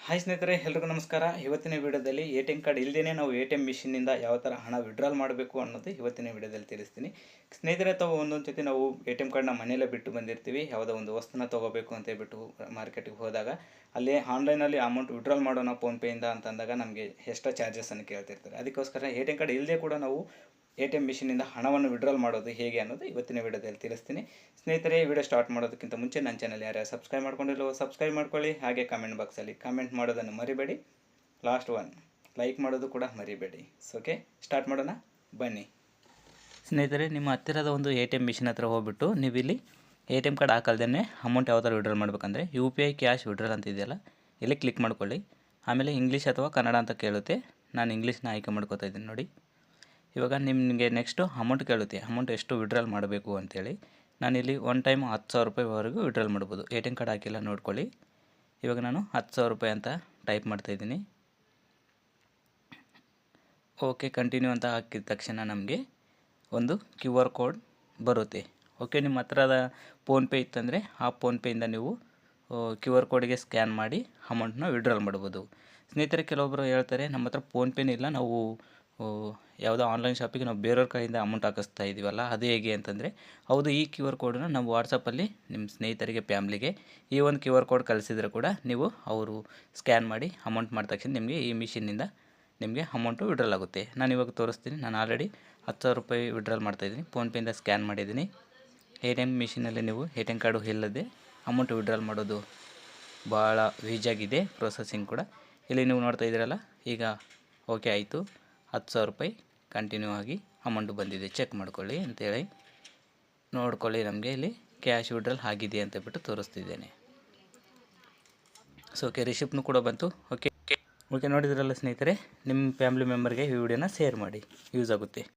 Hi ಸ್ನೇಹಿತರೆ, ಎಲ್ರಿಗೂ ನಮಸ್ಕಾರ. ಇವತ್ತಿನ ವಿಡಿಯೋದಲ್ಲಿ ಎ.ಟಿ.ಎಂ ಕಾರ್ಡ್ ಇಲ್ಲದೇ ನಾವು ಎ.ಟಿ.ಎಂ ಮಿಷಿನಿಂದ ಯಾವ ಥರ ಹಣ ವಿಡ್ರಾಲ್ ಮಾಡಬೇಕು ಅನ್ನೋದು ಇವತ್ತಿನ ವಿಡಿಯೋದಲ್ಲಿ ತಿಳಿಸ್ತೀನಿ. ಸ್ನೇಹಿತರೆ, ತಾವು ಒಂದೊಂದು ಸತಿ ನಾವು ಎ.ಟಿ.ಎಂ ಕಾರ್ಡ್ನ ಮನೆಯಲ್ಲೇ ಬಿಟ್ಟು ಬಂದಿರ್ತೀವಿ. ಯಾವುದೋ ಒಂದು ವಸ್ತುನ ತೊಗೋಬೇಕು ಅಂತ ಹೇಳ್ಬಿಟ್ಟು ಮಾರ್ಕೆಟಿಗೆ ಹೋದಾಗ ಅಲ್ಲಿ ಆನ್ಲೈನಲ್ಲಿ ಅಮೌಂಟ್ ವಿಡ್ರಾಲ್ ಮಾಡೋಣ ಫೋನ್ಪೇಯಿಂದ ಅಂತಂದಾಗ ನಮಗೆ ಎಕ್ಸ್ಟ್ರಾ ಚಾರ್ಜಸನ್ನು ಕೇಳ್ತಿರ್ತಾರೆ. ಅದಕ್ಕೋಸ್ಕರ ಎ.ಟಿ.ಎಂ ಕಾರ್ಡ್ ಇಲ್ಲದೇ ಕೂಡ ನಾವು ಎ.ಟಿ.ಎಂ ಮಿಷಿನಿಂದ ಹಣವನ್ನು ವಿಡ್ರಾಲ್ ಮಾಡೋದು ಹೇಗೆ ಅನ್ನೋದು ಇವತ್ತಿನ ವಿಡಿಯೋದಲ್ಲಿ ತಿಳಿಸ್ತೀನಿ. ಸ್ನೇಹಿತರೆ, ಈ ವಿಡಿಯೋ ಸ್ಟಾರ್ಟ್ ಮಾಡೋದಕ್ಕಿಂತ ಮುಂಚೆ ನನ್ನ ಚಾನಲ್ ಯಾರು ಸಬ್ಸ್ಕ್ರೈಬ್ ಮಾಡ್ಕೊಂಡಿಲ್ಲವೋ ಸಬ್ಸ್ಕ್ರೈಬ್ ಮಾಡ್ಕೊಳ್ಳಿ. ಹಾಗೆ ಕಮೆಂಟ್ ಬಾಕ್ಸಲ್ಲಿ ಕಮೆಂಟ್ ಮಾಡೋದನ್ನು ಮರಿಬೇಡಿ. ಲಾಸ್ಟ್ ಒನ್ ಲೈಕ್ ಮಾಡೋದು ಕೂಡ ಮರಿಬೇಡಿ. ಓಕೆ, ಸ್ಟಾರ್ಟ್ ಮಾಡೋಣ ಬನ್ನಿ. ಸ್ನೇಹಿತರೆ, ನಿಮ್ಮ ಹತ್ತಿರದ ಒಂದು ಎ.ಟಿ.ಎಂ ಮಿಷಿನ್ ಹತ್ರ ಹೋಗ್ಬಿಟ್ಟು ನೀವು ಇಲ್ಲಿ ಎ.ಟಿ.ಎಂ ಕಾರ್ಡ್ ಹಾಕಲ್ದೇ ಅಮೌಂಟ್ ಯಾವ ಥರ ವಿಡ್ರಾಲ್ ಮಾಡಬೇಕಂದ್ರೆ UPI ಕ್ಯಾಶ್ ವಿಡ್ರಾಲ್ ಅಂತ ಇದೆಯಲ್ಲ, ಇಲ್ಲಿ ಕ್ಲಿಕ್ ಮಾಡ್ಕೊಳ್ಳಿ. ಆಮೇಲೆ ಇಂಗ್ಲೀಷ್ ಅಥವಾ ಕನ್ನಡ ಅಂತ ಕೇಳುತ್ತೆ. ನಾನು ಇಂಗ್ಲೀಷ್ನ ಆಯ್ಕೆ ಮಾಡ್ಕೋತಾ ಇದ್ದೀನಿ ನೋಡಿ. ಇವಾಗ ನಿಮಗೆ ನೆಕ್ಸ್ಟು ಅಮೌಂಟ್ ಕೇಳುತ್ತೆ, ಅಮೌಂಟ್ ಎಷ್ಟು ವಿಡ್ರಾಲ್ ಮಾಡಬೇಕು ಅಂತೇಳಿ. ನಾನಿಲ್ಲಿ ಒನ್ ಟೈಮ್ 10,000 ರೂಪಾಯಿವರೆಗೂ ವಿಡ್ರಾಲ್ ಮಾಡ್ಬೋದು. ಎ.ಟಿ.ಎಂ ಕಾರ್ಡ್ ಹಾಕಿಲ್ಲ ನೋಡ್ಕೊಳ್ಳಿ. ಇವಾಗ ನಾನು 10,000 ರೂಪಾಯಿ ಅಂತ ಟೈಪ್ ಮಾಡ್ತಾಯಿದ್ದೀನಿ. ಓಕೆ, ಕಂಟಿನ್ಯೂ ಅಂತ ಹಾಕಿದ ತಕ್ಷಣ ನಮಗೆ ಒಂದು QR ಕೋಡ್ ಬರುತ್ತೆ. ಓಕೆ, ನಿಮ್ಮ ಹತ್ರದ ಫೋನ್ಪೇ ಇತ್ತಂದರೆ ಆ ಫೋನ್ಪೇಯಿಂದ ನೀವು QR ಕೋಡಿಗೆ ಸ್ಕ್ಯಾನ್ ಮಾಡಿ ಅಮೌಂಟನ್ನ ವಿಡ್ರಾಲ್ ಮಾಡ್ಬೋದು. ಸ್ನೇಹಿತರೆ, ಕೆಲವೊಬ್ಬರು ಹೇಳ್ತಾರೆ ನಮ್ಮ ಹತ್ರ ಫೋನ್ಪೇನೇ ಇಲ್ಲ, ನಾವು ಯಾವುದೋ ಆನ್ಲೈನ್ ಶಾಪಿಗೆ ನಾವು ಬೇರೆಯವ್ರ ಕೈಯಿಂದ ಅಮೌಂಟ್ ಹಾಕಿಸ್ತಾ ಇದ್ದೀವಲ್ಲ, ಅದು ಹೇಗೆ ಅಂತಂದರೆ, ಹೌದು, ಈ QR ಕೋಡನ್ನು ನಾವು ವಾಟ್ಸಪ್ಪಲ್ಲಿ ನಿಮ್ಮ ಸ್ನೇಹಿತರಿಗೆ ಫ್ಯಾಮ್ಲಿಗೆ ಈ ಒಂದು QR ಕೋಡ್ ಕಳಿಸಿದರೆ ಕೂಡ ನೀವು ಅವರು ಸ್ಕ್ಯಾನ್ ಮಾಡಿ ಅಮೌಂಟ್ ಮಾಡಿದ ತಕ್ಷಣ ನಿಮಗೆ ಈ ಮಿಷಿನಿಂದ ನಿಮಗೆ ಅಮೌಂಟು ವಿಡ್ರಾಲ್ ಆಗುತ್ತೆ. ನಾನು ಇವಾಗ ತೋರಿಸ್ತೀನಿ. ನಾನು ಆಲ್ರೆಡಿ 10,000 ರೂಪಾಯಿ ವಿಡ್ರಾಲ್ ಮಾಡ್ತಾಯಿದ್ದೀನಿ. ಫೋನ್ಪೇಯಿಂದ ಸ್ಕ್ಯಾನ್ ಮಾಡಿದ್ದೀನಿ. ಎ.ಟಿ.ಎಂ ಮಿಷಿನಲ್ಲಿ ನೀವು ಎ.ಟಿ.ಎಂ ಕಾರ್ಡು ಇಲ್ಲದೆ ಅಮೌಂಟ್ ವಿಡ್ರಾಲ್ ಮಾಡೋದು ಭಾಳ ಈಜಿಯಾಗಿದೆ, ಪ್ರೊಸೆಸಿಂಗ್ ಕೂಡ. ಇಲ್ಲಿ ನೀವು ನೋಡ್ತಾ ಇದ್ದೀರಲ್ಲ, ಈಗ ಓಕೆ ಆಯಿತು. 10,000 ರೂಪಾಯಿ ಕಂಟಿನ್ಯೂ ಆಗಿ ಅಮೌಂಟು ಬಂದಿದೆ, ಚೆಕ್ ಮಾಡ್ಕೊಳ್ಳಿ ಅಂತೇಳಿ ನೋಡ್ಕೊಳ್ಳಿ. ನಮಗೆ ಇಲ್ಲಿ ಕ್ಯಾಶ್ ವಿಡ್ರಾಲ್ ಆಗಿದೆ ಅಂತೇಳ್ಬಿಟ್ಟು ತೋರಿಸ್ತಿದ್ದೇನೆ. ಸೊ ಓಕೆ, ರಿಸಿಪ್ಟ್ನು ಕೂಡ ಬಂತು. ಓಕೆ, ನೋಡಿದ್ರಲ್ಲ ಸ್ನೇಹಿತರೆ, ನಿಮ್ಮ ಫ್ಯಾಮಿಲಿ ಮೆಂಬರ್ಗೆ ಈ ವಿಡಿಯೋನ ಶೇರ್ ಮಾಡಿ, ಯೂಸ್ ಆಗುತ್ತೆ.